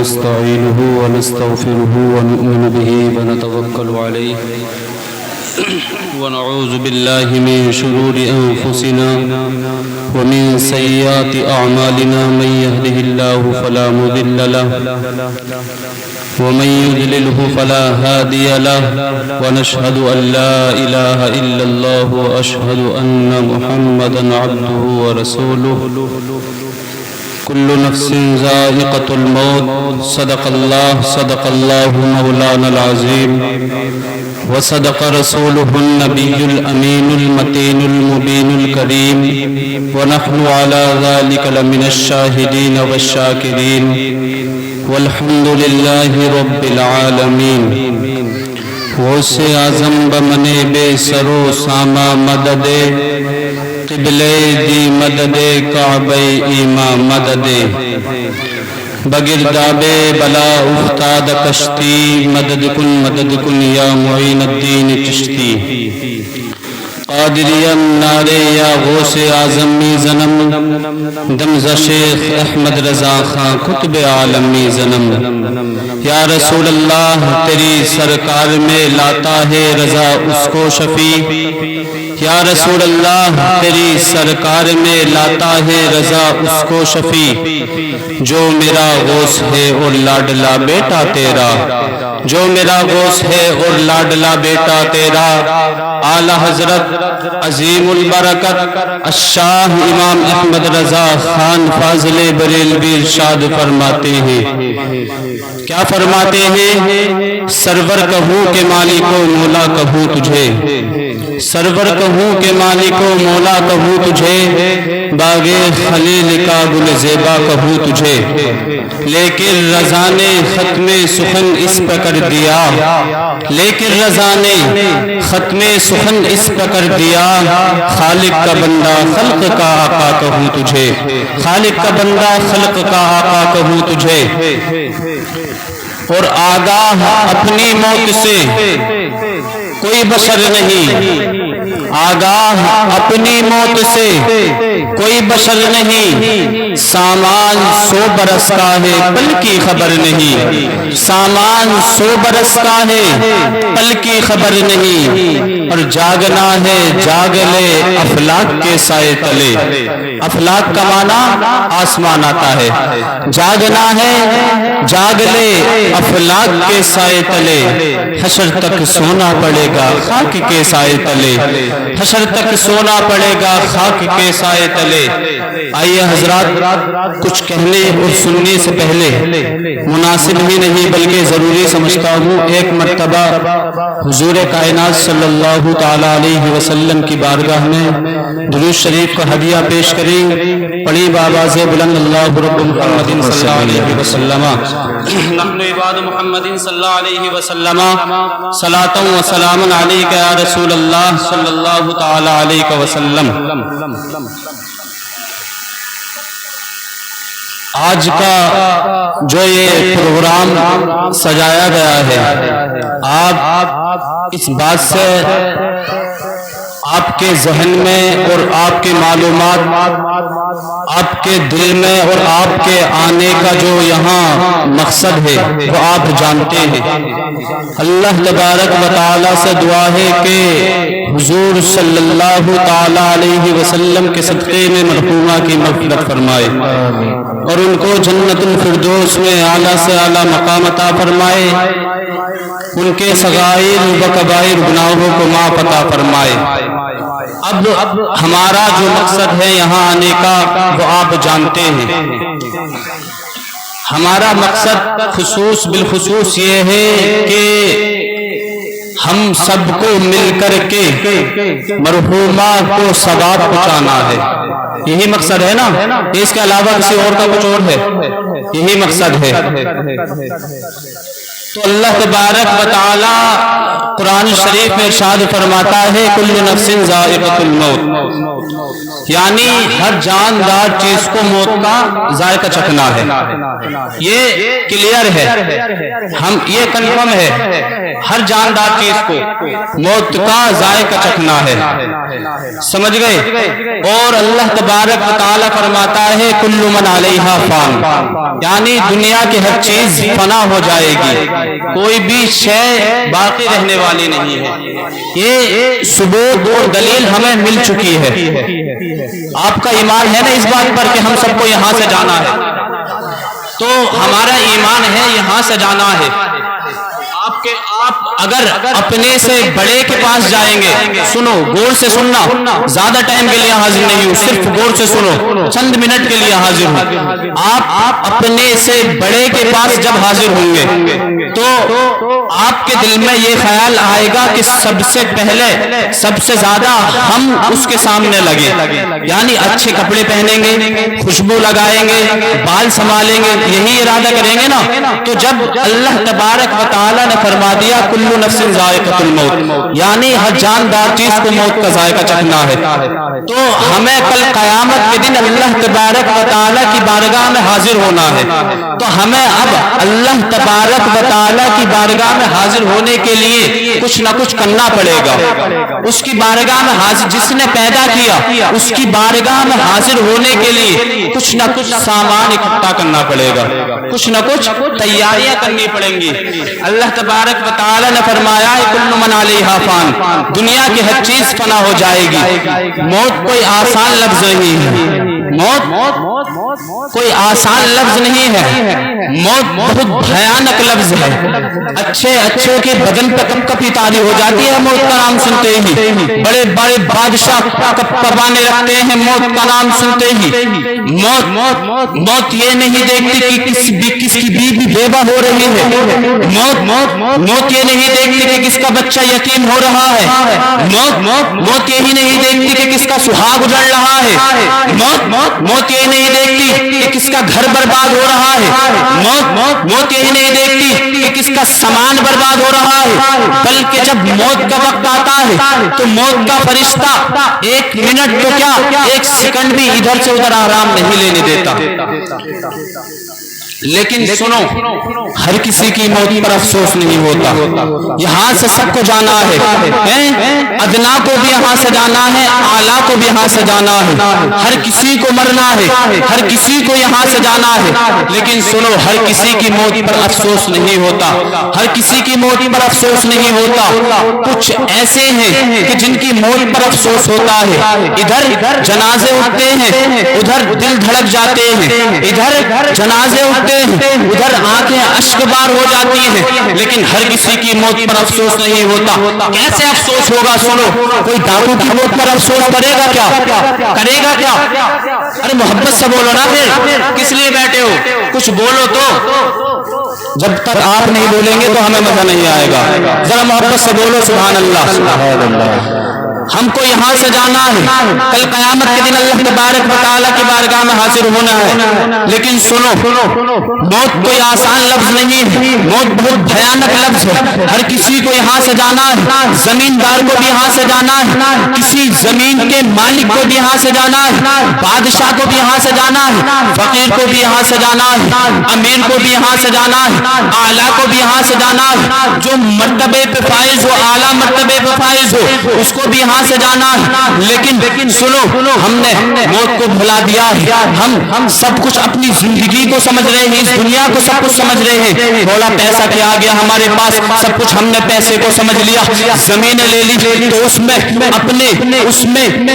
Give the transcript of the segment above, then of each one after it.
ونستعينه ونستغفره ونؤمن به ونتوكل عليه ونعوذ بالله من شرور أنفسنا ومن سيئات أعمالنا من يهده الله فلا مضل له ومن يضلله فلا هادي له ونشهد أن لا إله إلا الله وأشهد أن محمدا عبده ورسوله كل نفس ذائقة الموت صدق الله مولانا العظيم وصدق رسوله النبي الأمين المتين المبين الكريم ونحن على ذلك لمن الشاهدين والشاكرين والحمد لله رب العالمین غوث اعظم بمنے بے سرو ساما مدد قبل دی مدد کعبہ ایما مدد بگرداب بلا افتاد کشتی مدد کن یا معین الدین چشتی قادری نارے یا غوث اعظمی زنم دمزہ شیخ احمد رضا خان قطب عالمی زنم یا رسول اللہ تیری سرکار میں لاتا ہے رضا اس کو شفیع یا رسول اللہ تیری سرکار میں لاتا ہے رضا اس کو شفیع جو میرا غوث ہے اور لاڈلا بیٹا تیرا جو میرا غوث ہے اور لاڈلا بیٹا تیرا اعلی حضرت عظیم البرکت الشاہ امام احمد رضا خان فاضل بریلوی ارشاد فرماتے ہیں کیا فرماتے ہیں سرور کہوں کہ مالک و مولا کہوں تجھے سرور کہوں کہ مالک و مولا کہوں تجھے باغ خلیل کا گل زیبا کہوں تجھے لیکن رضا نے ختم سخن اس پہ کر دیا لیکن رضا نے ختم سخن اس پہ کر دیا خالق کا بندہ خلق کا آقا کہوں تجھے خالق کا بندہ خلق کا آقا کہوں تجھے اور آگاہ اپنی موت سے کوئی بشر نہیں آگاہ اپنی موت سے کوئی بشر نہیں سامان 100 برس کا ہے پل کی خبر نہیں سامان 100 برس کا ہے پل کی خبر نہیں اور جاگنا ہے جاگ لے افلاک کے سائے تلے افلاک کا معنی آسمان آتا ہے جاگنا ہے جاگ لے افلاک کے سائے تلے حشر تک سونا پڑے گا خاک کے سائے تلے حشر تک سونا پڑے گا خاک کے سائے تلے آئیے حضرات کچھ کہنے اور سننے سے پہلے مناسب ہی نہیں بلکہ ضروری سمجھتا ہوں ایک مرتبہ حضور کائنات صلی اللہ تعالی علیہ وسلم کی بارگاہ میں درود شریف کا ہدیہ پیش کریں پڑھی بآواز بلند اللہ رب محمد صلی اللہ علیہ وسلم نحن عباد محمد صلی اللہ علیہ وسلم صلاۃ و سلام علیک یا رسول اللہ صلی اللہ تعالی علیہ وسلم آج کا جو یہ پروگرام سجایا گیا ہے آپ اس بات سے آپ کے ذہن میں اور آپ کے معلومات آپ کے دل میں اور آپ کے آنے کا جو یہاں مقصد ہے وہ آپ جانتے ہیں اللہ تبارک و تعالی سے دعا ہے کہ حضور صلی اللہ تعالی علیہ وسلم کے صدقے میں مرحومہ کی مغفرت فرمائے اور ان کو جنت الفردوس میں اعلیٰ سے اعلیٰ مقام عطا فرمائے ان کے صغائر و کبائر گناہوں کو معاف عطا فرمائے اب ہمارا جو مقصد ہے یہاں آنے کا وہ آپ جانتے ہیں ہمارا مقصد بالخصوص یہ ہے کہ ہم سب کو مل کر کے مرحومہ کو ثواب پہنچانا ہے یہی مقصد ہے نا اس کے علاوہ کسی اور کا کچھ اور ہے یہی مقصد ہے تو اللہ تبارک و تعالی قرآن شریف میں ارشاد فرماتا ہے کل نفس ذائقۃ الموت یعنی ہر جاندار چیز کو موت کا ذائقہ چکھنا ہے یہ کلیئر ہے ہم یہ کنفرم ہے ہر جاندار چیز کو موت کا ذائقہ چکھنا ہے، سمجھ گئے؟ اور اللہ تبارک و تعالیٰ فرماتا ہے کل من علیہا فان، یعنی دنیا کی ہر چیز فنا ہو جائے گی، کوئی بھی شے باقی رہنے والی نہیں ہے۔ یہ ثبوت اور دلیل ہمیں مل چکی ہے۔ آپ کا ایمان ہے نا اس بات پر کہ ہم سب کو یہاں سے جانا ہے؟ تو ہمارا ایمان ہے یہاں سے جانا ہے۔ آپ اگر اپنے سے بڑے کے پاس جائیں گے، سنو غور سے سننا، زیادہ ٹائم کے لیے حاضر نہیں ہوں، صرف غور سے سنو، چند منٹ کے لیے حاضر ہوں۔ آپ اپنے سے بڑے کے پاس جب حاضر ہوں گے تو آپ کے دل میں یہ خیال آئے گا کہ سب سے پہلے سب سے زیادہ ہم اس کے سامنے لگے، یعنی اچھے کپڑے پہنیں گے، خوشبو لگائیں گے، بال سنبھالیں گے، یہی ارادہ کریں گے نا۔ تو جب اللہ تبارک و تعالیٰ نے فرما دیا کل نفس ذائقۃ الموت، یعنی ہر جاندار چیز کو موت کا ذائقہ چکھنا ہے، تو ہمیں کل قیامت کے دن اللہ تبارک و تعالیٰ کی بارگاہ میں حاضر ہونا ہے۔ تو ہمیں اب اللہ تبارک و تعالیٰ کی بارگاہ میں حاضر ہونے کے لیے کچھ نہ کچھ کرنا پڑے گا۔ اس کی بارگاہ میں حاضر، جس نے پیدا کیا اس کی بارگاہ میں حاضر ہونے کے لیے کچھ نہ کچھ سامان اکٹھا کرنا پڑے گا، کچھ نہ کچھ تیاریاں کرنی پڑیں گی۔ اللہ تبارک و تعالیٰ نے فرمایا ہے کل من علیہا فان، دنیا کی ہر چیز فنا ہو جائے گی۔ موت کوئی آسان لفظ نہیں ہے، موت کوئی آسان لفظ نہیں ہے، موت بہت بھیانک لفظ ہے۔ اچھے کے بدن پہ کپ کپی تاری ہو جاتی ہے موت کا نام سنتے ہی، بڑے بڑے بادشاہ کپ کپانے لگتے ہیں موت کا نام سنتے ہی۔ موت یہ نہیں دیکھتی کہ کس کی بیوی بیوہ ہو رہی ہے، موت یہ نہیں دیکھتی کہ کس کا بچہ یتیم ہو رہا ہے، موت یہی نہیں دیکھتی کہ کس کا سہاگ اجڑ رہا ہے، موت یہ نہیں دیکھتی کہ کس کا گھر برباد ہو رہا ہے، موت یہی نہیں دیکھتی کہ کس کا سامان برباد ہو رہا ہے، بلکہ جب موت کا وقت آتا ہے تو موت کا فرشتہ ایک منٹ تو کیا ایک سیکنڈ بھی ادھر سے ادھر آرام نہیں لینے دیتا۔ لیکن سنو، ہر کسی کی موت پر افسوس نہیں ہوتا، یہاں سے سب کو جانا ہے، ادنا کو بھی یہاں سے جانا ہے، اعلیٰ کو بھی یہاں سے جانا ہے، ہر کسی کو مرنا ہے، ہر کسی کو یہاں سے جانا ہے۔ لیکن سنو، ہر کسی کی موت پر افسوس نہیں ہوتا، ہر کسی کی موت پر افسوس نہیں ہوتا۔ کچھ ایسے ہیں کہ جن کی موت پر افسوس ہوتا ہے، ادھر جنازے اٹھتے ہیں، ادھر دل دھڑک جاتے ہیں، ادھر جنازے ادھر آنکھیں اشک بار ہو جاتی ہیں، لیکن ہر کسی کی موت پر افسوس نہیں ہوتا۔ کیسے افسوس ہوگا؟ سنو، کوئی ڈاکو کی موت پر افسوس کرے گا کیا؟ کرے گا کیا؟ ارے محبت سے بولو نا، پھر کس لیے بیٹھے ہو؟ کچھ بولو تو۔ جب تک آپ نہیں بولیں گے تو ہمیں مزہ نہیں آئے گا، ذرا محبت سے بولو سبحان اللہ۔ ہم کو یہاں سے جانا ہے، کل قیامت کے دن اللہ تبارک و تعالیٰ کی بارگاہ میں حاضر ہونا ہے۔ لیکن سنو، موت کوئی آسان لفظ نہیں ہے، موت بہت بھیانک لفظ ہے۔ ہر کسی کو یہاں سے جانا ہے، زمیندار کو بھی یہاں سے جانا ہے، کسی زمین کے مالک کو بھی یہاں سے جانا ہے، بادشاہ کو بھی یہاں سے جانا ہے، فقیر کو بھی یہاں سے جانا ہے، امیر کو بھی یہاں سے جانا ہے، اعلیٰ کو بھی یہاں سے جانا ہے، جو مرتبے پہ فائز ہو، اعلیٰ مرتبے پہ فائز ہو، اس کو بھی یہاں سے جانا ہے۔ لیکن سنو، ہم نے موت کو بھلا دیا ہے، ہم سب کچھ اپنی زندگی کو سمجھ رہے ہیں، اس دنیا کو سب کچھ سمجھ رہے ہیں۔ تھوڑا پیسہ کیا آ گیا ہمارے پاس، سب کچھ ہم نے پیسے کو سمجھ لیا، زمینیں لے لی، تو اس میں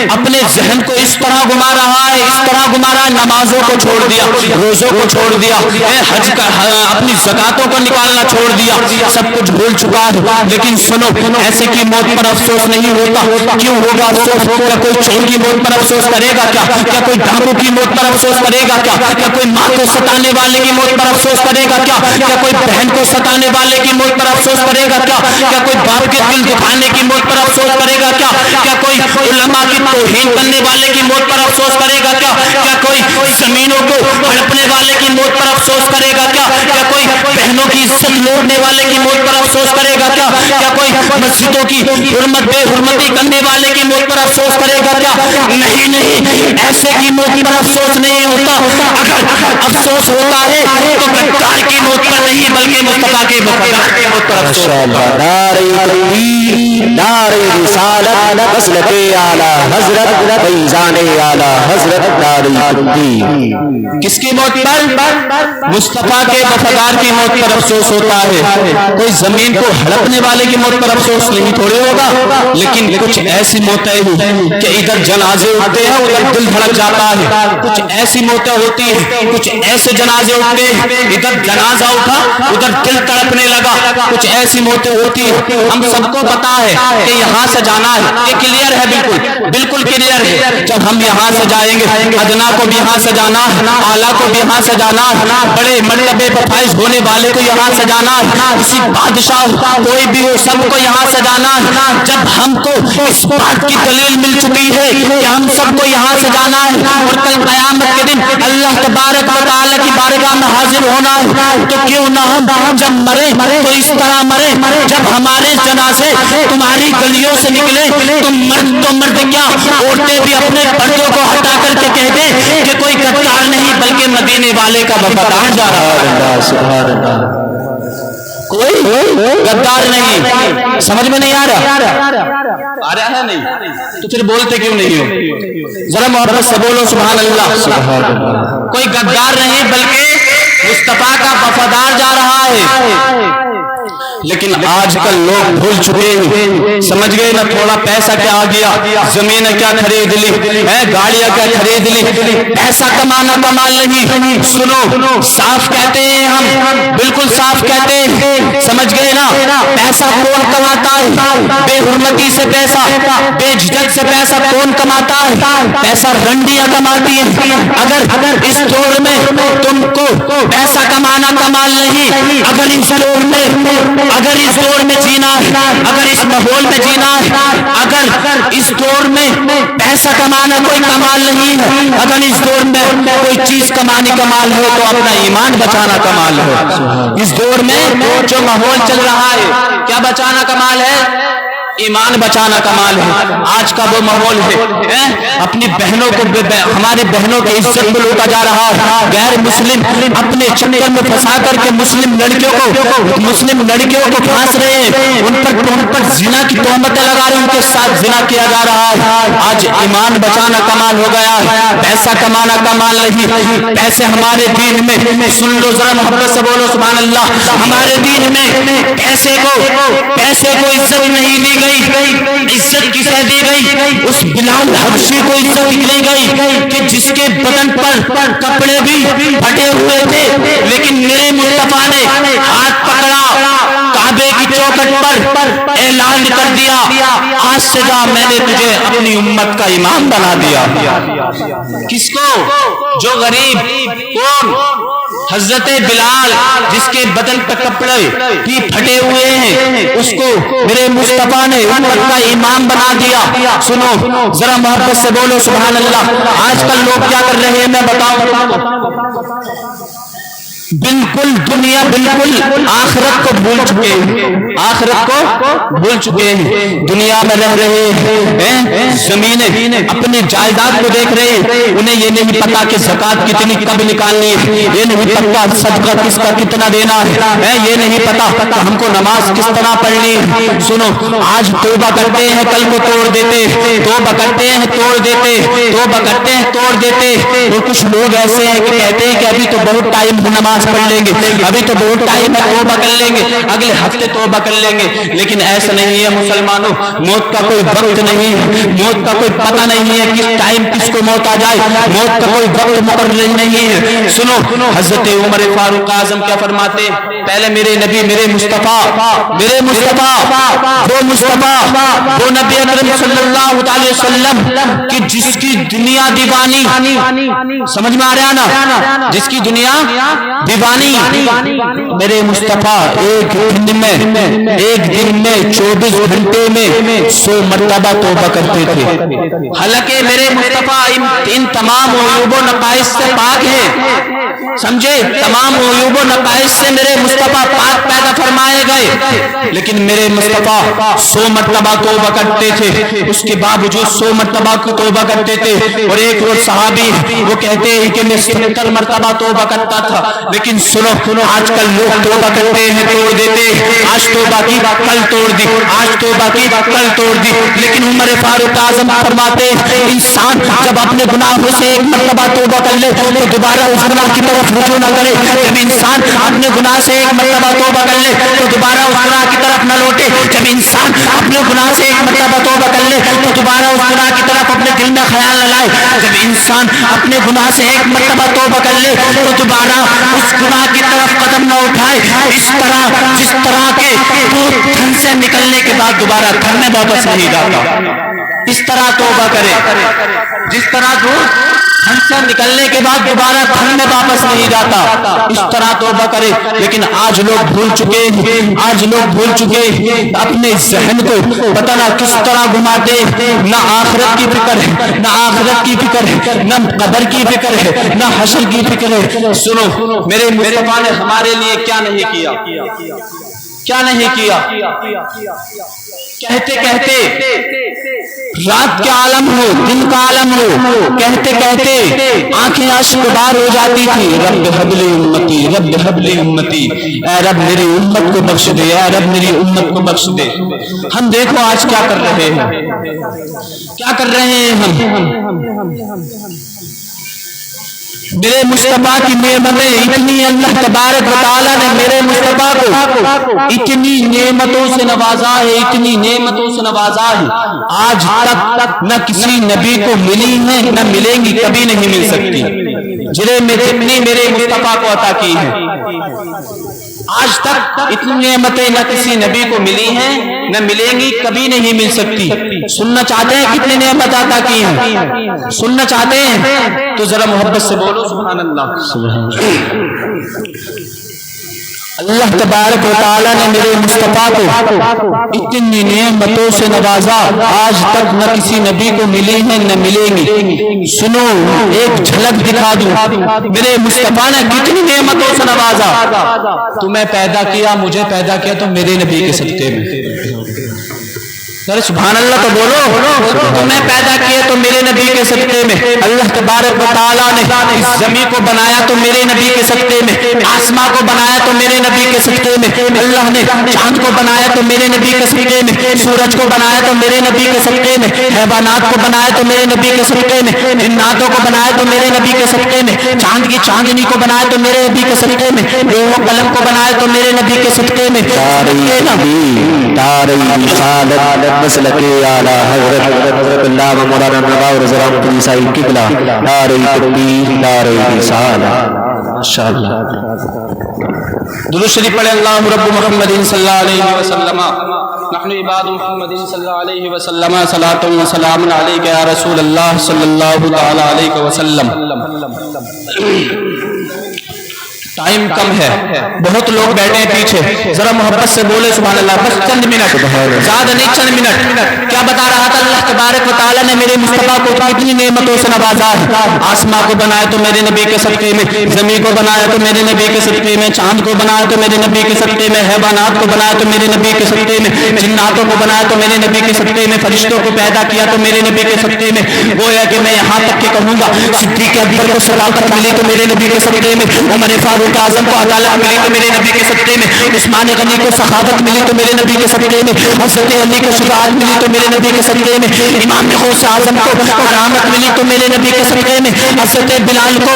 اپنے ذہن کو اس طرح گھما رہا ہے، اس طرح گھما رہا ہے، نمازوں کو چھوڑ دیا، روزوں کو چھوڑ دیا، حج کا اپنی زکاتوں کو نکالنا چھوڑ دیا، سب کچھ بھول چکا ہے۔ لیکن سنو، ایسے کی موت پر افسوس نہیں ہوتا۔ کیوں ہوگا افسوس؟ کیا کوئی چور کی موت پر افسوس کرے گا کیا؟ کیا کوئی ڈاکو کی موت پر افسوس کرے گا کیا؟ کیا کوئی ماں کو ستانے والے کی موت پر افسوس کرے گا کیا؟ کیا کوئی بہن کو ستانے والے کی موت پر افسوس کرے گا کیا؟ کیا کوئی باپ کے دل دکھانے کی موت پر افسوس کرے گا کیا؟ کیا کوئی علماء کی توہین کرنے والے کی موت پر افسوس کرے گا کیا؟ کیا کوئی زمینوں کو ہڑپنے والے کی موت پر افسوس کرے گا کیا؟ کیا کوئی بہنوں کی عزت لوٹنے والے کی موت پر افسوس کرے گا کیا؟ کیا کوئی مسجدوں کی حرمت بے حرمتی کرنے والے کی موت پر افسوس کرے گا کیا؟ نہیں، ایسے کی موت پر افسوس نہیں ہوتا۔ اگر افسوس ہوتا ہے تو غدار کی موت پر نہیں، بلکہ مصطفیٰ کی موت موت پر افسوس ہوگا۔ نعرہ تکبیر، نعرہ رسالت، مسلک اعلیٰ حضرت، فیضان اعلیٰ حضرت، نعرہ تکبیر۔ کس کی موت پر؟ مصطفیٰ کے وفادار کی موت پر افسوس ہوتا ہے۔ کوئی زمین کو ہڑپنے والے کی موت پر افسوس نہیں تھوڑی ہوگا، لیکن کچھ ایسی موتیں ہیں کہ ادھر جنازے اٹھتے ہیں ادھر دل دھڑک جاتا ہے، کچھ ایسی موتیں ہوتی ہیں، کچھ ایسے جنازے اٹھتے ہیں ادھر جنازہ اٹھا ادھر دل تڑپنے لگا، کچھ ایسی موتیں ہوتی ہیں ہم سب کو پتا ہے کہ یہاں سے جانا ہے، یہ کلیئر ہے، بالکل بالکل کلیئر ہے۔ جب ہم یہاں سے جائیں گے ادنا کو بھی یہاں سے جانا ہے، اعلیٰ کو بھی یہاں سے جانا ہے، بڑے مرتبے پر فائز ہونے والے کو یہاں سے جانا ہے، کسی بادشاہ کوئی بھی ہو سب کو یہاں سے جانا ہے۔ جب ہم کو اس بات کی دلیل مل چکی ہے کہ ہم سب کو یہاں سے جانا ہے اور کل قیامت کے دن اللہ تبارک و تعالی کی بارگاہ میں حاضر ہونا ہے، تو کیوں نہ ہم جب مرے تو اس طرح مرے جب ہمارے جنازے تمہاری گلیوں سے نکلے تو مرد کیا عورتیں بھی اپنے پردوں کو ہٹا کر کے کہہ دیں کہ کوئی غدار نہیں بلکہ مدینے والے کا وفادار جا رہا ہے، سبحان اللہ۔ کوئی غدار نہیں۔ سمجھ میں نہیں آ رہا ہے نہیں تو پھر بولتے کیوں نہیں ہو؟ ذرا محبت سے بولو سبحان اللہ۔ کوئی غدار نہیں بلکہ مصطفیٰ کا وفادار جا رہا ہے۔ لیکن آج کل لوگ بھول چکے ہیں، سمجھ گئے نا، تھوڑا پیسہ کیا آ گیا، زمینیں کیا خرید لی، گاڑیاں کیا خرید لی، پیسہ کمانا کمال نہیں۔ سنو، صاف کہتے ہیں ہم، بالکل صاف کہتے ہیں، سمجھ گئے نا، پیسہ کون کماتا ہے؟ بے حرمتی سے پیسہ، بے جھجک سے پیسہ کون کماتا ہے؟ پیسہ رنڈیاں کماتی ہیں۔ اگر اس دور میں تم کو پیسہ کمانا کمال نہیں، اگر اس دور میں جینا ہے، اگر اس ماحول میں جینا ہے، اگر اس دور میں پیسہ کمانا کوئی کمال نہیں ہے، اگر اس دور میں کوئی چیز کمانی کمال ہو تو اپنا ایمان بچانا کمال ہو۔ اس دور میں جو ماحول چل رہا ہے کیا بچانا کمال ہے؟ ایمان بچانا کمال ہے۔ آج کا وہ ماحول ہے اپنی بہنوں کو، ہماری بہنوں کی عزت کو لوٹا جا رہا ہے، غیر مسلم اپنے چکر میں پھنسا کر کے مسلم لڑکیوں کو پھانس رہے ہیں، ان پر زنا کی تہمتیں لگا رہے ہیں، ان کے ساتھ زنا کیا جا رہا ہے۔ آج ایمان بچانا کمال ہو گیا ہے، پیسہ کمانا کمال نہیں۔ پیسے ہمارے دین میں، سن لو ذرا محبت سے بولو سبحان اللہ، ہمارے دین میں پیسے کو عزت نہیں دی گئی۔ عزت کسے دی گئی؟ اس بلال حبشی کو عزت دی گئی کہ جس کے بدن پر کپڑے بھی پھٹے ہوئے تھے، لیکن میرے مصطفیٰ نے ہاتھ پکڑا، کعبے کی چوکھٹ پر اعلان کر دیا، آج سے جا میں نے تجھے اپنی امت کا امام بنا دیا۔ کس کو؟ جو غریب، کون؟ حضرت بلال، جس کے بدن پر کپڑے بھی پھٹے ہوئے ہیں، اس کو میرے مصطفیٰ نے امت کا امام بنا دیا۔ سنو ذرا محبت سے بولو سبحان اللہ۔ آج کل لوگ کیا کر رہے ہیں میں بتاؤں، بالکل دنیا بالکل آخرت کو بھول چکے ہیں، آخرت کو بھول چکے ہیں، دنیا میں رہ رہے ہیں، زمینیں اپنے جائیداد کو دیکھ رہے ہیں، انہیں یہ نہیں پتا کہ زکوٰۃ کتنی کب نکالنی ہے، یہ نہیں پتا صدقہ کس کا کتنا دینا ہے، یہ نہیں پتا کہ ہم کو نماز کس طرح پڑھنی ہے۔ سنو، آج توبہ کرتے ہیں کل کو توڑ دیتے، توبہ کرتے ہیں توڑ دیتے، توبہ کرتے ہیں توڑ دیتے، اور کچھ لوگ ایسے ہیں کہ کہتے ہیں کہ ابھی تو بہت ٹائم نماز پڑھ لیں گے، ابھی تو بہت ٹائم ہے توبہ کر لیں گے، اگلے ہفتے توبہ کر لیں گے، لیکن ایسا نہیں ہے مسلمانوں، موت کا کوئی وقت نہیں ہے، موت کا کوئی پتہ نہیں ہے کس ٹائم کس کو موت آ جائے، موت کا کوئی وقت مقرر نہیں ہے۔ سنو حضرت عمر فاروق اعظم کیا فرماتے، پہلے میرے نبی میرے مصطفیٰ وہ نبی اکرم صلی اللہ علیہ وسلم کہ جس کی دنیا دیوانی، سمجھ میں آ رہا نا، جس کی دنیا دیوانی، میرے مصطفیٰ ایک دن میں 24 گھنٹے میں 100 مرتبہ توبہ کرتے تھے، حالانکہ میرے مصطفیٰ ان تمام عیوب و نقائص سے پاک ہیں، سمجھے، تمام عیوب و نقائص سے میرے مصطفیٰ پاک پیدا فرمائے گئے، لیکن میرے مصطفیٰ 100 مرتبہ توبہ کرتے تھے، اس کے باوجود 100 مرتبہ توبہ کرتے تھے. اور ایک اور صحابی وہ کہتے ہیں کہ میں 70 مرتبہ توبہ کرتا تھا. لیکن سنو، آج کل لوگ توبہ کرتے ہیں توڑ دیتے، آج توبہ کی کل توڑ دی، آج توبہ کی کل توڑ دی. لیکن عمر فاروق اعظم فرماتے ہیں انسان جب اپنے گناہوں سے ایک مرتبہ توبہ کر لے تو دوبارہ اس گناہ کی طرف رجوع نہ کرے. جب انسان اپنے گناہ سے ایک مرتبہ توبہ کر لے تو دوبارہ اس گناہ کی طرف نہ لوٹے. جب انسان اپنے گناہ سے ایک مرتبہ توبہ کر لے تو دوبارہ اس گناہ کی طرف اپنے دل میں خیال نہ لائے. جب انسان اپنے گناہ سے ایک مرتبہ توبہ کر لے تو دوبارہ اس گناہ کی طرف قدم نہ اٹھائے. اس طرح جس طرح کے دودھ تھن سے نکلنے کے بعد دوبارہ تھن میں واپس نہیں جاتا، اس طرح توبہ کرے. جس طرح دودھ تھن سے نکلنے کے بعد دوبارہ تھن میں واپس نہیں جاتا، اس طرح توبہ کرے. لیکن آج لوگ بھول چکے ہیں، آج لوگ بھول چکے ہیں اپنے ذہن کو پتہ نہ کس طرح گھماتے. نہ آخرت کی فکر ہے، نہ آخرت کی فکر ہے، نہ قبر کی فکر ہے، نہ حشر کی فکر ہے. سنو، میرے مصطفیٰ نے ہمارے لیے کیا نہیں کیا، کیا نہیں کیا. کہتے کہتے رات کا عالم ہو دن کا عالم ہو، کہتے کہتے آنکھیں اشک بار ہو جاتی تھی. رب ہب لی امتی، رب ہب لی امتی، اے رب میری امت کو بخش دے، اے رب میری امت کو بخش دے. ہم دیکھو آج کیا کر رہے ہیں، کیا کر رہے ہیں ہم. میرے مصطفیٰ کی نعمتیں اتنی، اللہ تبارک و تعالیٰ نے میرے مصطفیٰ کو اتنی نعمتوں سے نوازا ہے، اتنی نعمتوں سے نوازا ہے. آج تک نہ کسی نبی کو ملی ہے نہ ملیں گی، کبھی نہیں مل سکتی جتنی میرے مصطفیٰ کو عطا کی ہے. آج تک اتنی نعمتیں نہ کسی نبی کو ملی ہیں نہ ملیں گی، کبھی نہیں مل سکتی. سننا چاہتے ہیں کتنی نعمت عطا کی ہیں؟ سننا چاہتے ہیں تو ذرا محبت سے بولو سبحان اللہ. اللہ تبارک و تعالیٰ نے میرے مصطفیٰ کو اتنی نعمتوں سے نوازا، آج تک نہ کسی نبی کو ملی ہے نہ ملیں گی. سنو ایک جھلک دکھا دوں، میرے مصطفیٰ نے کتنی نعمتوں سے نوازا. تمہیں پیدا کیا، مجھے پیدا کیا تو میرے نبی کے صدقے میں. سبحان اللہ تو بولو. تمہیں پیدا کیا تو میرے نبی کے صدقے میں. اللہ تبارک و تعالیٰ نے اس زمین کو بنایا تو میرے نبی کے صدقے میں، آسمان کو بنایا تو میرے نبی کے صدقے میں. اللہ نے چاند کو بنایا تو میرے نبی کے صدقے میں، سورج کو بنایا تو میرے نبی کے صدقے میں، حیوانات کو بنایا تو میرے نبی کے صدقے میں، جناتوں کو بنایا تو میرے نبی کے صدقے میں، چاند کی چاندنی کو بنایا تو میرے نبی کے صدقے میں، لوح و قلم کو بنایا تو میرے نبی کے صدقے میں. مسلک اعلی حضرت علامہ مولانا نواب رضا رحمۃ اللہ علیہ قبلہ، نعرہ تکبیر، نعرہ رسالۃ. ماشاءاللہ. درود شریف پڑھیں. اللہ رب محمد صلی اللہ علیہ وسلم، نحن عباد محمد صلی اللہ علیہ وسلم، صلاۃ و سلام علیک یا رسول اللہ صلی اللہ تعالی علیہ وسلم. ٹائم کم ہے، بہت لوگ بیٹھے ہیں پیچھے، ذرا محبت سے بولے سبحان اللہ. بس چند منٹ، زیادہ نہیں، چند منٹ. کیا بتا رہا تھا؟ اللہ تبارک و تعالیٰ نے میرے مصطفیٰ کو کتنی نعمتوں سے نوازا ہے. آسمان کو بنایا تو میرے نبی کے صدقے میں، زمین کو بنایا تو میرے نبی کے صدقے میں، چاند کو بنایا تو میرے نبی کے صدقے میں، حیوانات کو بنایا تو میرے نبی کے صدقے میں، جناتوں کو بنایا تو میرے نبی کے صدقے میں، فرشتوں کو پیدا کیا تو میرے نبی کے صدقے میں. گویا کہ میں یہاں تک کہ کہوں گا صدیق اکبر کو صداقت ملی تو میرے نبی کے صدقے میں، عمر فاروق اعظم کو عدالت ملی تو میرے نبی کے صدقے میں، عثمان غنی کو سخاوت ملی تو میرے نبی کے صدقے میں، حضرت علی کو شجاعت ملی تو میرے نبی کے صدقے میں، امام غوث اعظم کو کرامت ملی تو میرے نبی کے صدقے میں، حضرت بلال کو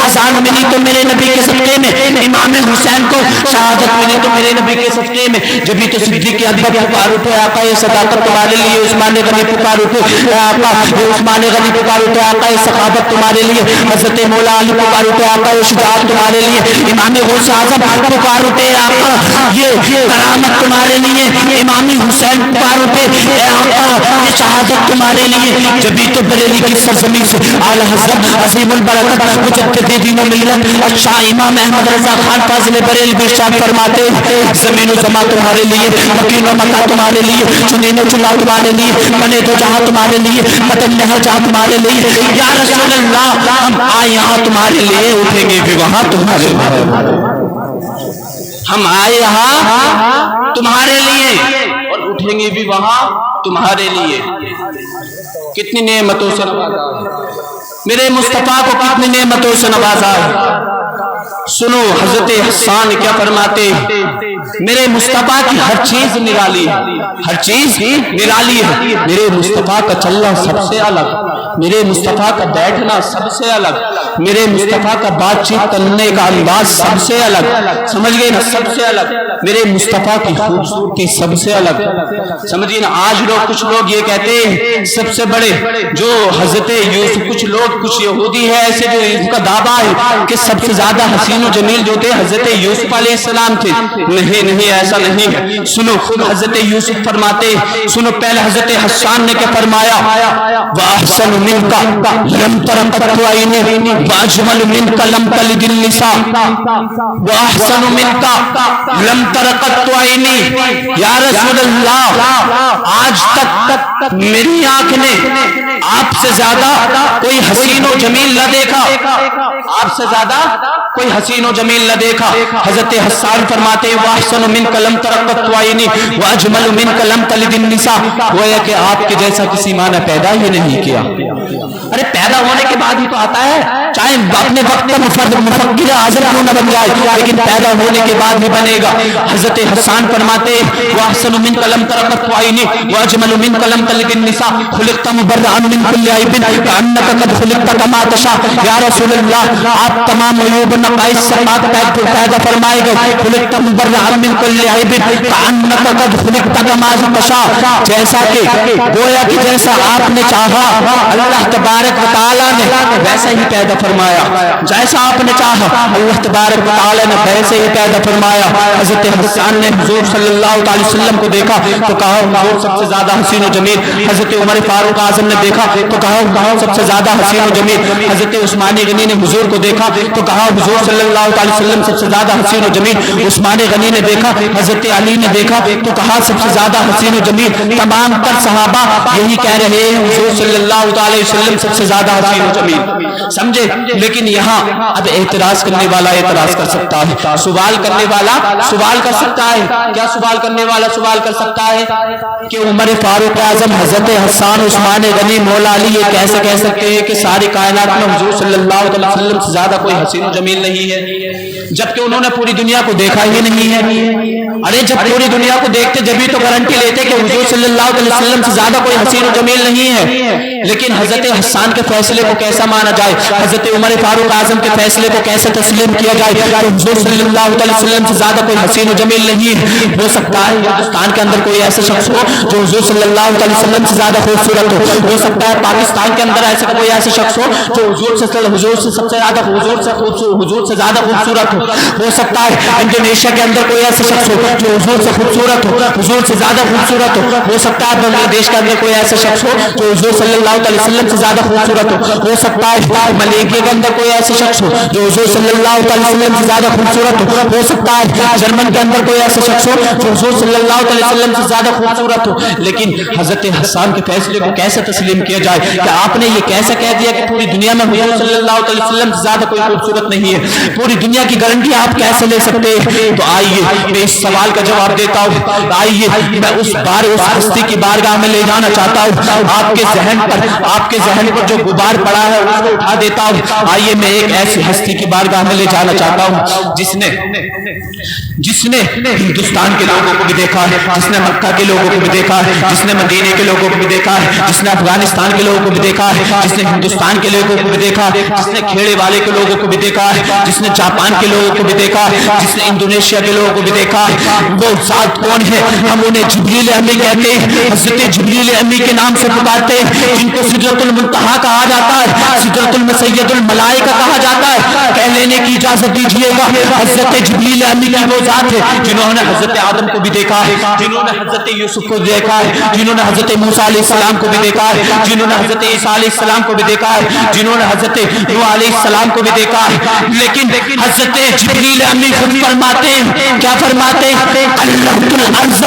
اذان ملی تو میرے نبی کے صدقے میں، امام حسین کو شہادت ملی تو میرے نبی کے صدقے میں. جبھی تو صدیق اکبر پکار اٹھے آقا یہ صداقت تمہارے لیے، عثمان غنی پکار اٹھے آقا عثمان غنی پکار اٹھے آقا یہ سخاوت تمہارے لیے، حضرت مولا علی پکار اٹھے آقا یہ شجاعت تمہارے لیے، امام غوث اعظم پکار اٹھے آقا یہ کرامت تمہارے لیے، امام حسین پکار اٹھے اے آقا یہ شہادت تمہارے لیے. جبھی تو بریلی کی سرزمین سے اعلی حضرت عظیم البرکت مجدد دین و ملت شاہ امام احمد رضا خان فاضل بریلوی ارشاد فرماتے ہیں زمین و زمان تمہارے لیے، مکین و مکہ تمہارے لیے، چنین و چلا تمہارے لیے، بنے تو جہاں تمہارے لیے، متن نہر جہاں تمہارے لیے. یا رسول اللہ ہم آئے یہاں تمہارے لیے، اٹھیں گے بھی وہاں تمہارے لیے. ہم آئے یہاں تمہارے لیے اور اٹھیں گے بھی وہاں تمہارے لیے. کتنی نعمتوں سے نوازا میرے مصطفیٰ کو, کتنی نعمتوں سے نوازا. سنو حضرت حسان کیا فرماتے, میرے مصطفیٰ کی ہر چیز نرالی ہے, ہر چیز نرالی ہے. میرے مصطفیٰ کا چلنا سب سے الگ, میرے مصطفیٰ کا بیٹھنا سب سے الگ, میرے مصطفیٰ کا بات چیت کرنے کا انداز سب سے الگ, سمجھ گئے نا, سب سے الگ. میرے مصطفیٰ کی خوبصورتی سب سے الگ, سمجھیے نا. آج لوگ, کچھ لوگ یہ کہتے ہیں سب سے بڑے جو حضرت یوسف, کچھ لوگ, کچھ یہودی ہے ایسے جو ان کا دعویٰ ہے کہ سب سے زیادہ حسین و جمیل جو تھے حضرت یوسف علیہ السلام تھے. نہیں نہیں, ایسا نہیں ہے. سنو خود حضرت یوسف فرماتے, سنو پہلے حضرت حسان نے کیا فرمایا, وَأَحْسَنُ مِنْكَ لَمْ تَرَ قَطُّ عَيْنِي وَأَجْمَلُ مِنْكَ لَمْ تَلِدِ النِّسَاءُ وَأَحْسَنُ مِنْكَ لَمْ تَرَ قَطُّ عَيْنِي. یا رسول اللہ, آج تک میری آنکھ نے آپ سے زیادہ کوئی حسین و جمیل نہ دیکھا, آپ سے زیادہ کوئی حسین و جمیل نہ دیکھا. حضرت حسان فرماتے وَأَحْسَنُ مِنْكَ لَمْ تَرَ قَطُّ عَيْنِي وَأَجْمَلُ مِنْكَ لَمْ تَلِدِ النِّسَاءُ. گویا کہ آپ کے جیسا کسی ماں نے پیدا ہی نہیں کیا. ارے پیدا ہونے کے بعد ہی تو آتا ہے, چاہے اپنے وقت کا مفکر اعظم کیوں نہ بن جائے, لیکن پیدا ہونے کے بعد بھی بنے گا. حضرت حسان فرماتے وَأَحْسَنُ مِنْكَ لَمْ تَرَ قَطُّ عَيْنِي وَأَجْمَلُ مِنْكَ لَمْ تَلِدِ النِّسَاءُ خُلِقْتَ مُبَرَّأً مِنْ كُلِّ عَيْبٍ كَأَنَّكَ قَدْ خُلِقْتَ كَمَا تَشَاءُ. یا رسول اللہ, آپ تمام عیوب و نقائص سے پاک پیدا فرمائے گئے. خُلِقْتَ مُبَرَّأً مِنْ كُلِّ عَيْبٍ كَأَنَّكَ قَدْ خُلِقْتَ كَمَا تَشَاءُ. جیسا کہ گویا کہ جیسا آپ نے چاہا اللہ تبارک و تعالیٰ نے ویسا ہی پیدا فرمایا, جیسا آپ نے چاہا اللہ تبارک و تعالیٰ نے ویسے ہی پیدا فرمایا. حضرت حسان نے حضور صلی اللہ علیہ وسلم کو دیکھا تو کہا حضور سب سے زیادہ حسین و جمیل. حضرت عمر فاروق اعظم نے دیکھا تو کہا سب سے زیادہ حسین و جمیل. حضرت عثمان غنی نے حضور کو دیکھا تو کہا حضور صلی اللہ علیہ وسلم سب سے زیادہ حسین و جمیل. عثمان غنی نے دیکھا, حضرت علی نے دیکھا تو کہا سب سے زیادہ حسین و جمیل. تمام تر صحابہ یہی کہہ رہے ہیں حضور صلی اللہ علیہ وسلم سب سے زیادہ حسین و جمیل, سمجھے. لیکن یہاں اب اعتراض کرنے والا اعتراض کر سکتا ہے, سوال کرنے والا سوال کر سکتا ہے. کیا سوال کرنے والا سوال کر سکتا ہے کہ عمر فاروق اعظم, حضرت حسان, عثمان غنی, مولا علی یہ کیسے کہہ سکتے ہیں کہ ساری کائنات میں حضور صلی اللہ علیہ وسلم سے زیادہ کوئی حسین و جمیل نہیں ہے, جبکہ انہوں نے پوری دنیا کو دیکھا ہی نہیں ہے. ارے جب پوری دنیا کو دیکھتے جبھی تو گارنٹی لیتے کہ حضور صلی اللہ علیہ وسلم سے زیادہ کوئی حسین و جمیل نہیں ہے. لیکن حضرت حسان کے فیصلے کو کیسا مانا جائے, حضرت عمر فاروق اعظم کے فیصلے کو کیسے تسلیم کیا جائے کہ حضور صلی اللہ علیہ وسلم سے زیادہ کوئی حسین و جمیل نہیں ہے. ہو سکتا ہے ہندوستان کے اندر کوئی ایسا شخص ہو جو حضور صلی اللہ علیہ وسلم سے زیادہ خوبصورت ہو سکتا ہے پاکستان کے اندر ایسا کوئی ایسا شخص ہو جو حضور سے سب سے زیادہ حضور سے زیادہ خوبصورت ہو سکتا ہے انڈونیشیا کے اندر کوئی ایسا شخص ہو جو حضور سے خوبصورت حضور سے زیادہ خوبصورت ہو سکتا ہے بنگلہ دیش کے اندر کوئی ایسا شخص ہو جو حضور صلی اللہ علیہ وسلم سے زیادہ خوبصورت ہو سکتا ہے ملیشیا کے اندر کوئی ایسا شخص ہو جو حضور صلی اللہ علیہ وسلم سے زیادہ خوبصورت ہو سکتا ہے جرمن کے اندر کوئی ایسا شخص ہو جو حضور صلی اللہ علیہ وسلم سے زیادہ خوبصورت ہو. لیکن حضرت حسان کے فیصلے کو کیسے تسلیم کیا جائے کہ آپ نے یہ کیسے کہہ دیا کہ پوری دنیا میں حضور صلی اللہ علیہ وسلم سے زیادہ کوئی خوبصورت نہیں ہے, پوری دنیا کی گارنٹی آپ کیسے لے سکتے ہیں؟ تو آئیے میں اس سوال کا جواب دیتا ہوں. آئیے میں اس ہستی کی بارگاہ میں لے جانا چاہتا ہوں, آپ کے ذہن پر جو غبار پڑا ہے اس کو اٹھا دیتا ہوں. آئیے میں ایک ایسی ہستی کی بارگاہ میں لے جانا چاہتا ہوں جس نے ہندوستان کے لوگوں کو بھی دیکھا ہے, جس نے مکہ کے لوگوں کو بھی دیکھا ہے, جس نے مدینے کے لوگوں کو بھی دیکھا ہے, جس نے افغانستان کے لوگوں کو بھی دیکھا ہے, جس نے ہندوستان کے لوگوں کو بھی دیکھا ہے, جس نے کھیڑے والے کے لوگوں کو بھی دیکھا ہے, جس نے جاپان کے لوگوں کو بھی دیکھا ہے, جس نے انڈونیشیا کے لوگوں کو بھی دیکھا ہے. وہ ذات کون ہے؟ ہم انہیں جبریل امی کہتے ہیں, حضرت جبریل امی کے نام سے پکارتے ہیں, جن کو سدرۃ المنتہا کہا جاتا ہے, سدرۃ المسید الملائکہ کہا جاتا ہے. کہہ لینے کی اجازت دیجیے گا حضرت جبریل امی کی وہ ذات ہے جنہوں نے حضرت آدم کو بھی دیکھا ہے, جنہوں نے حضرت یوسف کو دیکھا ہے, جنہوں نے حضرت موسیٰ علیہ السلام کو بھی دیکھا ہے, جنہوں نے حضرت عیسیٰ علیہ السلام کو بھی دیکھا ہے, جنہوں نے حضرت نوح علیہ السلام کو بھی دیکھا ہے. لیکن حضرت جبریل امی خود فرماتے ہیں، کیا فرماتے ہیں؟ علمت الارض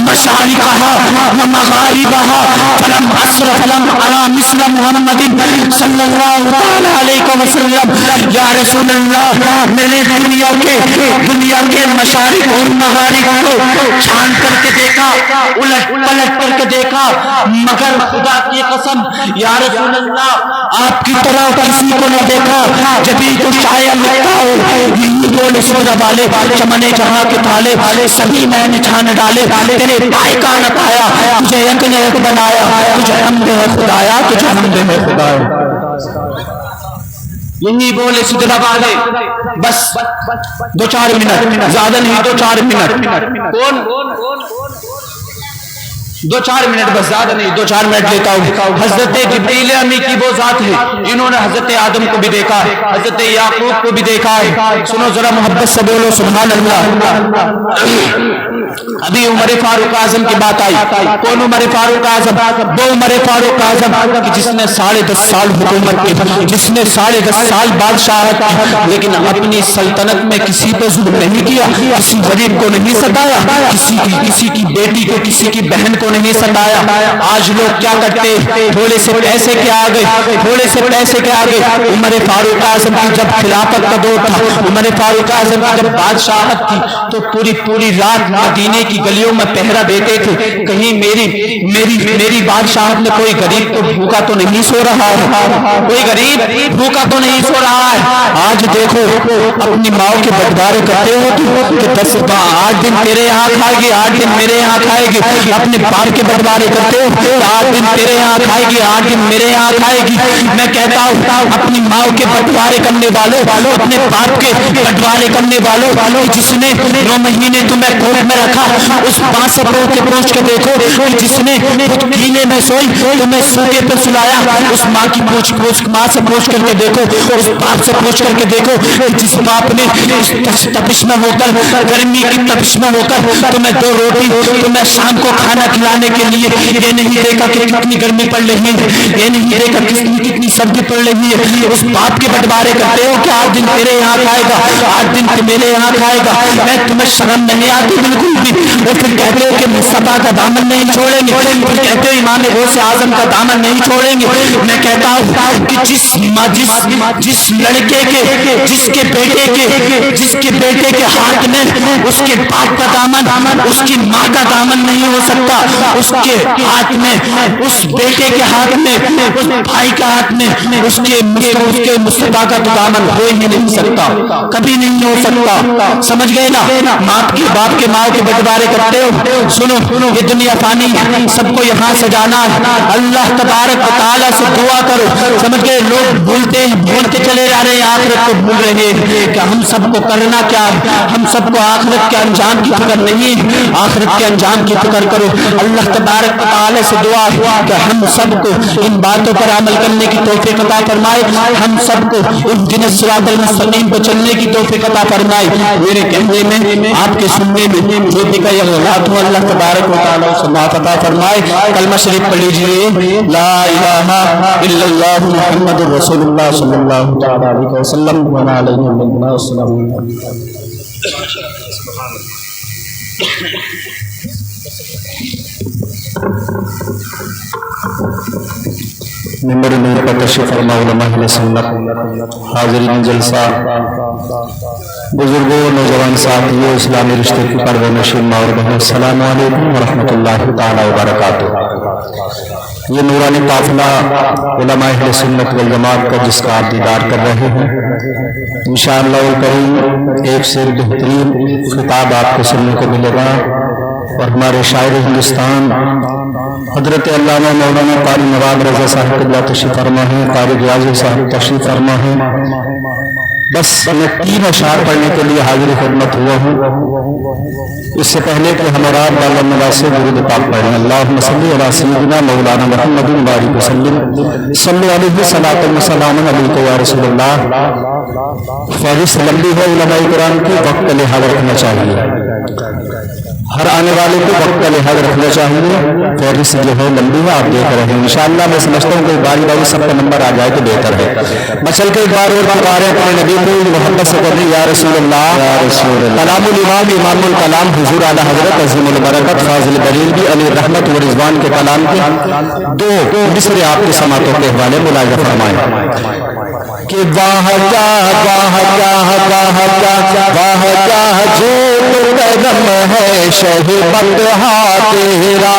مشارقها ومغاربها فلم اسر فلم ارى مثل محمد صلی اللہ تعالی علیہ وسلم۔ یا رسول اللہ، میں نے دنیا کے مشارق اور مغارب کو چھان کر کے دیکھا، الٹ پلٹ کر کے دیکھا، مگر خدا کی قسم یا رسول اللہ آپ کی طرح کسی کو نہ دیکھا۔ جبھی تو شاید لگتا ہو یہی بولے سودا والے چمنے جہاں کے تالے سبھی میں نے چھان ڈالے، تیرے پائے کا نہ پایا، تجھے یک نے ایک بنایا، تجھے حمد ہے خدایا، تجھے حمد ہے خدایا۔ یہی بولے سدرا والے، بس 2-4 منٹ، زیادہ نہیں 2-4 منٹ، کون 2-4 منٹ، بس زیادہ نہیں 2-4 منٹ لیتا ہوں۔ حضرت جبریل امی کی وہ ذات ہے، انہوں نے حضرت آدم کو بھی دیکھا، حضرت یعقوب کو بھی دیکھا ہے۔ سنو ذرا محبت سے بولو سبحان اللہ۔ ابھی عمر فاروق اعظم کی بات آئی، کون عمر فاروق اعظم؟ وہ عمر فاروق اعظم جس نے 10.5 سال حکومت کی، جس نے 10.5 سال بادشاہت کی، لیکن اپنی سلطنت میں کسی پہ ظلم نہیں کیا، کسی غریب کو نہیں ستایا، کسی کی بیٹی کو، کسی کی بہن کو نہیں ستایا۔ آج لوگ کیا کرتے؟ تھوڑے سے پیسے کے آگے، تھوڑے سے پیسے کے آگے۔ عمر فاروق اعظم کی جب خلافت کا دور تھا، عمر فاروق اعظم کی جب بادشاہت تھی، تو پوری رات مدینے کی گلیوں میں پہرا دیتے تھے، کہیں میری بادشاہت میں کوئی غریب تو بھوکا تو نہیں سو رہا ہے، کوئی غریب بھوکا تو نہیں سو رہا ہے۔ آج دیکھو اپنی ماں کے بٹوارے کرتے ہو کہ 8 دن تیرے یہاں کھائے گی، 8 دن میرے یہاں کھائے گی، اپنے باپ کے بٹوارے کرتے ہو، 8 دن تیرے یہاں کھائے گی، 8 دن میرے یہاں کھائے گی۔ میں کہتا ہوں اپنی ماں کے بٹوارے کرنے والوں، اپنے باپ کے بٹوارے کرنے والوں، جس نے 9 مہینے تمہیں کوٹ میں رکھا، اس بات سے پوچھ کے دیکھو، جس نے کیلے میں سوئی تمہیں سوکے پہ سلایا، اس ماں کی ماں سے پوچھ کر کے دیکھو، اس باپ سے پوچھ کر کے دیکھو، جس باپ نے اس تپش میں ہو کر، گرمی کی تپش میں ہو کر تمہیں 2 روٹی تمہیں شام کو کھانا کھلانے کے لیے یہ نہیں دیکھا کہ کتنی گرمی پڑ رہی ہے، یہ نہیں دیکھا کتنی سردی پڑ رہی ہے، اس باپ کے بٹوارے کرتے ہو کہ 8 دن تیرے یہاں کھائے گا، 8 دن میرے یہاں کھائے گا۔ میں تمہیں شرم نہیں آتی بالکل بھی؟ اور پھر کہتے ہو کہ مصطفیٰ کا دامن نہیں چھوڑیں گے، پھر کہتے ہو امام غوث اعظم کا دامن نہیں چھوڑیں گے۔ میں کہتا ہوں کہ جس لڑکے کے، جس کے بیٹے کے ہاتھ میں اس کے باپ کا دامن، اس کی ماں کا دامن نہیں ہو سکتا، اس کے ہاتھ میں، اس بیٹے کے ہاتھ میں، اس بھائی کا ہاتھ میں اس کے مصطفیٰ کا دامن ہو ہی نہیں سکتا، کبھی نہیں ہو سکتا۔ سمجھ گئے نا؟ باپ کے ماں کے بٹوارے کرتے ہو۔ سنو، یہ دنیا فانی، سب کو یہاں سے جانا ہے۔ اللہ تبارک و تعالیٰ سے دعا کرو۔ سمجھ گئے؟ لوگ بھولتے ہیں، بھولتے چلے جا رہے ہیں، آخرت کو بھول رہے ہیں کہ ہم سب کو کرنا کیا ہے، ہم سب کو آخرت کے انجام کی فکر نہیں ہے، آخرت کے انجام کی فکر کرو۔ اللہ تبارک و تعالیٰ سے دعا کہ ہم سب کو ان باتوں پر عمل کرنے کی توفیق عطا فرمائے، ہم سب کو اہدنا الصراط المستقیم پر چلنے کی توفیق عطا فرمائے۔ میرے کہنے میں، آپ کے سننے میں جو بھی کئی غلط ہو، اللہ تبارک و تعالیٰ سے معاف عطا فرمائے۔ کلمہ شریف پڑھ لیجیے، لا الہ الا اللہ محمد رسول اللہ صلی اللہ تعالیٰ علیہ وسلم وعلیہ وسلم۔ ممبر نور پر تشریف فرما علماء اہل سنت، حاضرین جلسہ، بزرگوں، نوجوان ساتھیوں، اسلامی رشتے کی پردہ نشین ماں اور بہنوں، السلام علیکم ورحمۃ اللہ تعالی وبرکاتہ۔ یہ نورانی قافلہ علماء اہل سنت والجماعت کا جس کا آپ دیدار کر رہے ہیں، انشاءاللہ الکریم ایک سے بہترین خطاب آپ کو سننے کو ملے گا، اور ہمارے شاعر ہندوستان حضرت علامہ مولانا قاری نواب رضا صاحب قبلہ تشریف فرما ہے، قاری ریاض صاحب تشریف فرما ہے۔ بس میں 3 اشعار پڑھنے کے لیے حاضر خدمت ہوا ہوں۔ اس سے پہلے کہ ہم اور آپ بالا نواز سے درود پاک پڑھیں، اللہم صلی علی سیدنا مولانا محمد وبارک وسلم، صلی علیہ صلاۃ و سلام علیک یا رسول اللہ۔ فہرست لمبی ہے علماء کرام کی، وقت کا لحاظ رکھنا چاہیے، ہر آنے والے کو وقت کا لحاظ رکھنا چاہیے۔ فہرست جو ہے لمبی ہے، آپ دیکھ رہے ہیں، انشاءاللہ میں سمجھتا ہوں کہ باری باری سب کا نمبر آ جائے تو بہتر ہے۔ میں چل کے ایک بار اور پکارے اپنے نبی تفریح محبت سے کریں یا رسول اللہ کلام الامام امام الکلام حضور اعلی حضرت عظیم البرکت فاضل بریلوی علی رحمت و رضوان کے کلام کے دو مصرے آپ کے سماعتوں کے حوالے ملاحظہ فرمائیں کہ واہ جا واہ جا واہ جا واہ جا جو تو قدم ہے شہ بطحا تیرا